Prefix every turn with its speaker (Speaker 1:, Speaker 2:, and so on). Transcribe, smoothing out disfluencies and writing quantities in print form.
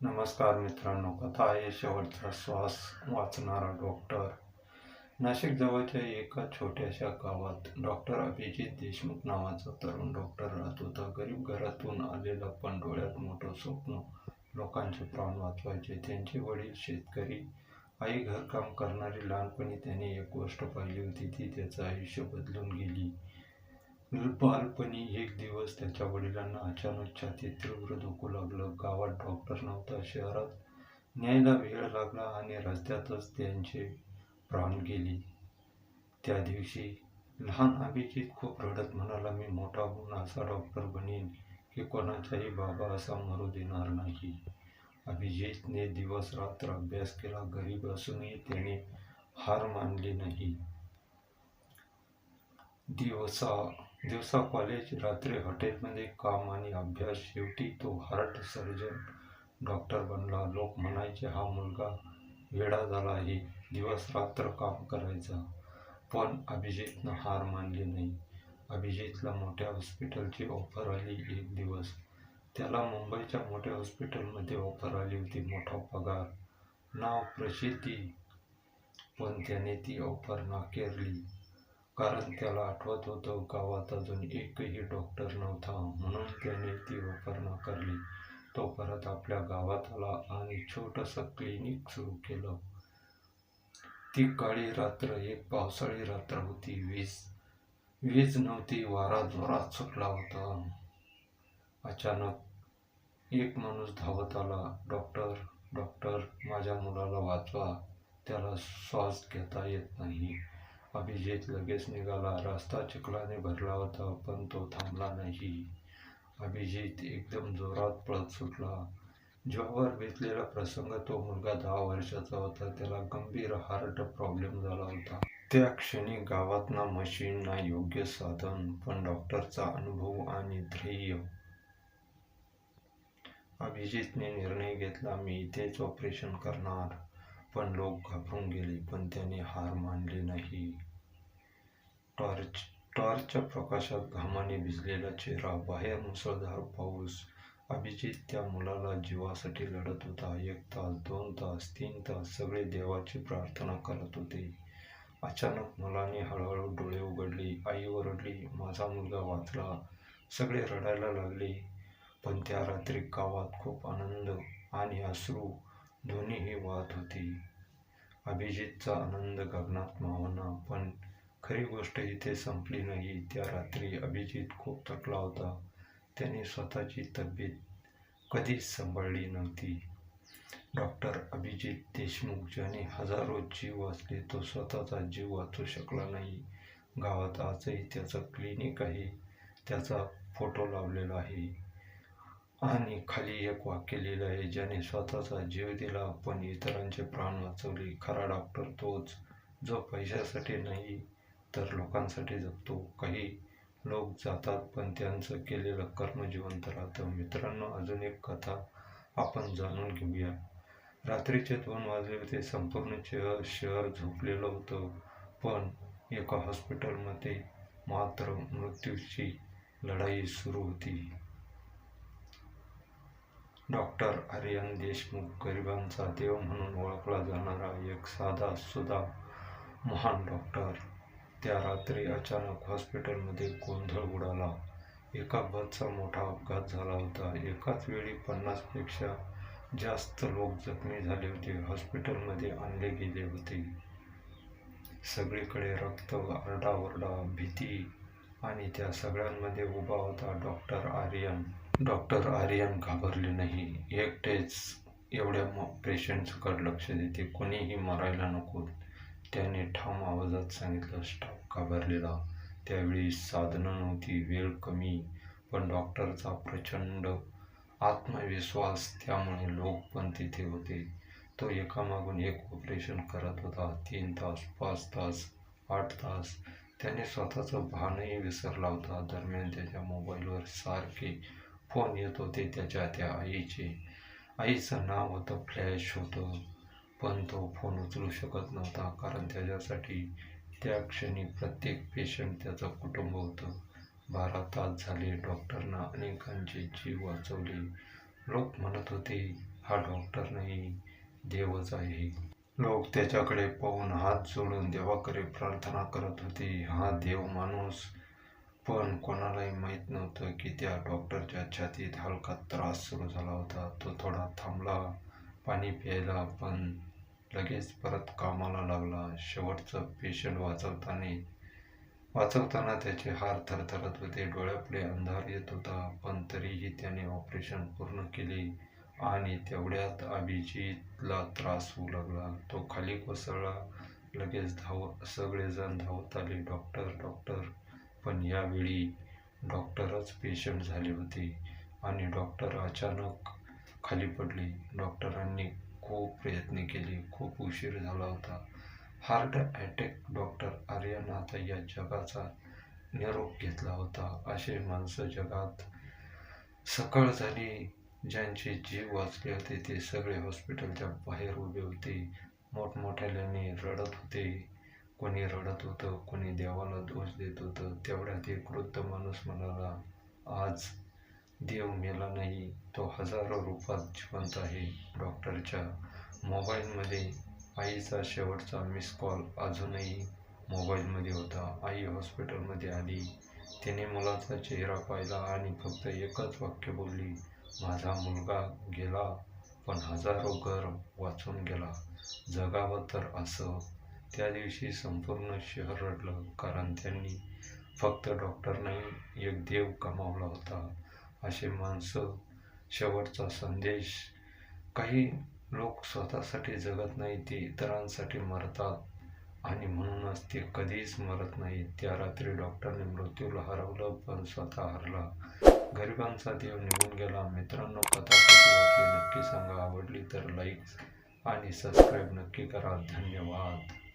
Speaker 1: नमस्कार मित्रांनो, कथा आहे शेवटचा श्वास वाचणारा डॉक्टर. नाशिक जवळच्या एका छोट्याशा गावात डॉक्टर अभिजित देशमुख नावाचा तरुण डॉक्टर राहत होता. गरीब घरातून आलेला, पण डोळ्यात मोठं स्वप्न, लोकांचे प्राण वाचवायचे. त्यांचे वडील शेतकरी, आई घरकाम करणारी. लहानपणी त्याने एक गोष्ट पाहिली होती, ती त्याचं आयुष्य बदलून गेली. बालपणी एक दिवस त्याच्या वडिलांना अचानक छातीत तीव्र दुखू लागलं. गावात डॉक्टर नव्हता. शहरात न्यायला वेळ लागला आणि रस्त्यातच त्यांचे प्राण गेले. त्या दिवशी लहान अभिजित खूप रडत म्हणाला, मी मोठा होऊन असा डॉक्टर बनेन की कोणाचाही बाबा असा मरू देणार नाही. अभिजितने दिवस रात्र अभ्यास केला. गरीब असूनही त्याने हार मानली नाही. दिवसा कॉलेज, रात्री हॉटेलमध्ये काम आणि अभ्यास. शेवटी तो हार्ट सर्जन डॉक्टर बनला. लोक म्हणायचे, हा मुलगा वेडा झाला आहे, दिवस रात्र काम करायचा. पण अभिजितनं हार मानली नाही. अभिजितला मोठ्या हॉस्पिटलची ऑफर आली. एक दिवस त्याला मुंबईच्या मोठ्या हॉस्पिटलमध्ये ऑफर आली होती. मोठा पगार, नाव, प्रसिद्धी. पण त्याने ती ऑफर नाकारली. कारण त्याला आठवत होतं, गावात अजून एकही डॉक्टर नव्हता. म्हणून त्याने ती ऑफर नाकारली. तो परत आपल्या गावात आला आणि छोटंसं क्लिनिक सुरू केलं. ती काळी रात्र, एक पावसाळी रात्र होती. वीज नव्हती. वारा जोरात सुटला होता. अचानक एक माणूस धावत आला. डॉक्टर, डॉक्टर, माझ्या मुलाला वाचवा, त्याला श्वास घेता येत नाही. अभिजित लगेच निघाला. रस्ता चिखलाने भरला होता, पण तो थांबला नाही. अभिजित एकदम जोरात पळत सुटला. जीवावर बेतलेला प्रसंग. तो मुलगा 10 वर्षाचा होता. त्याला गंभीर हार्ट प्रॉब्लेम झाला होता. त्या क्षणी गावात ना मशीन, ना योग्य साधन, पण डॉक्टरचा अनुभव आणि धैर्य. अभिजितने निर्णय घेतला, मी इथेच ऑपरेशन करणार. पण लोक घाबरून गेले, पण त्याने हार मानली नाही. टॉर्चच्या प्रकाशात घामाने भिजलेला चेहरा, बाहेर मुसळधार पाऊस. अभिजित त्या मुलाला जीवासाठी लढत होता. 1 तास, 2 तास, 3 तास सगळे देवाची प्रार्थना करत होते. अचानक मुलाने हळूहळू डोळे उघडले. आई ओरडली, माझा मुलगा वाचला. सगळे रडायला लागले. पण त्या रात्री गावात खूप आनंद आणि अश्रू दोन्हीही वाहत होते. अभिजितचा आनंद गगनात मावना. पण खरी गोष्ट इथे संपली नाही. त्या रात्री अभिजित खूप थकला होता. त्याने स्वतःची तब्येत कधीच सांभाळली नव्हती. डॉक्टर अभिजित देशमुख, ज्याने हजारो जीव वाचले, तो स्वतःचा जीव वाचू शकला नाही. गावात आजही त्याचं क्लिनिक आहे. त्याचा फोटो लावलेला आहे आणि खाली एक वाक्य लिहिलं आहे, ज्याने स्वतःचा जीव दिला पण इतरांचे प्राण वाचवले. खरा डॉक्टर तोच, जो पैशासाठी नाही तर लोकांसाठी जगतो. काही लोक जातात, पण त्यांचं केलेलं कर्म जिवंत राहतं. मित्रांनो, अजून एक कथा आपण जाणून घेऊया. रात्रीचे 2 वाजले होते. संपूर्ण शहर झोपलेलं होतं. पण एका हॉस्पिटलमध्ये मात्र मृत्यूची लढाई सुरू होती. डॉक्टर आर्यन देशमुख, गरिबांचा देव म्हणून ओळखला जाणारा एक साधा सुधा महान डॉक्टर. त्या रात्री अचानक हॉस्पिटलमध्ये गोंधळ उडाला. एका बसचा मोठा अपघात झाला होता. एकाच वेळी 50 पेक्षा जास्त लोक जखमी झाले होते. हॉस्पिटलमध्ये आणले गेले होते. सगळीकडे रक्त, आरडाओरडा, भीती, आणि त्या सगळ्यांमध्ये उभा होता डॉक्टर आर्यन. डॉक्टर आर्यन घाबरले नाही. एकटेच एवढ्या पेशंट्सकडे लक्ष देते, कोणीही मरायला नको. त्याने ठाम आवाजात सांगितलं, स्टाफ घाबरलेला. त्यावेळी साधनं नव्हती, वेळ कमी, पण डॉक्टरचा प्रचंड आत्मविश्वास. त्यामुळे लोक पण तिथे होते. तो एकामागून एक ऑपरेशन करत होता. 3 तास, 5 तास, 8 तास. त्याने स्वतःचं भानही विसरला होता. दरम्यान त्याच्या मोबाईलवर सारखे फोन येत होते त्या आईचे. आईचं नाव होतं, फ्लॅश होतं, पण तो फोन उचलू शकत नव्हता, कारण त्याच्यासाठी त्या क्षणी प्रत्येक पेशंट त्याचं कुटुंब होतं. 12 तास झाले. डॉक्टरनं अनेकांचे जीव वाचवले. लोक म्हणत होते, हा डॉक्टर नाही, देवच आहे. लोक त्याच्याकडे पाहून हात जोडून देवाकडे प्रार्थना करत होते. हा देव माणूस. पण कोणालाही माहीत नव्हतं की त्या डॉक्टरच्या छातीत हलका त्रास सुरू झाला होता. तो थोडा थांबला, पाणी प्यायला, पण लगेच परत कामाला लागला. शेवटचं पेशंट वाचवताना त्याचे हात थरथरत होते, डोळ्यापुढे अंधार येत होता. पण तरीही त्याने ऑपरेशन पूर्ण केले आणि तेवढ्यात अभिजितला त्रास होऊ लागला. तो खाली कोसळला. लगेच सगळेजण धावत आले, डॉक्टर डॉक्टर. पण यावेळी डॉक्टरच पेशंट झाले होते आणि डॉक्टर अचानक खाली पडले. डॉक्टरांनी खूप प्रयत्न केले, खूप उशीर झाला होता. Heart attack. डॉक्टर आर्यन आता या जगाचा निरोप घेतला होता. असे माणसं जगात सकाळ झाली. ज्यांचे जीव वाचले होते ते सगळे हॉस्पिटलच्या बाहेर उभे होते, मोठमोठ्याने रडत होते. कोणी रडत होतं, कोणी देवाला दोष देत होतं. तेवढ्यात एक वृद्ध माणूस म्हणाला, आज देव मेला नाही, तो हजारो रूपात जिवंत आहे. डॉक्टरच्या मोबाईलमध्ये आईचा शेवटचा मिस कॉल अजूनही मोबाईलमध्ये होता. आई हॉस्पिटलमध्ये आली. तिने मुलाचा चेहरा पाहिला आणि फक्त एकच वाक्य बोलली, माझा मुलगा गेला, पण हजारो घर वाचून गेला. जगावं तर असं. त्या दिवशी संपूर्ण शहर रडलं, कारण त्यांनी फक्त डॉक्टर नाही, एक देव गमावला होता. असे माणसं. शेवटचा संदेश. काही लोक स्वतःसाठी जगत नाही, ते इतरांसाठी मरतात आणि म्हणूनच ते कधीच मरत नाहीत. त्या रात्री डॉक्टरने मृत्यूला हरवलं, पण स्वतः हरला. गरिबांचा देव निघून गेला. मित्रांनो, कथा कशी वाटली नक्की सांगा. आवडली तर लाईक आणि सबस्क्राईब नक्की करा. धन्यवाद.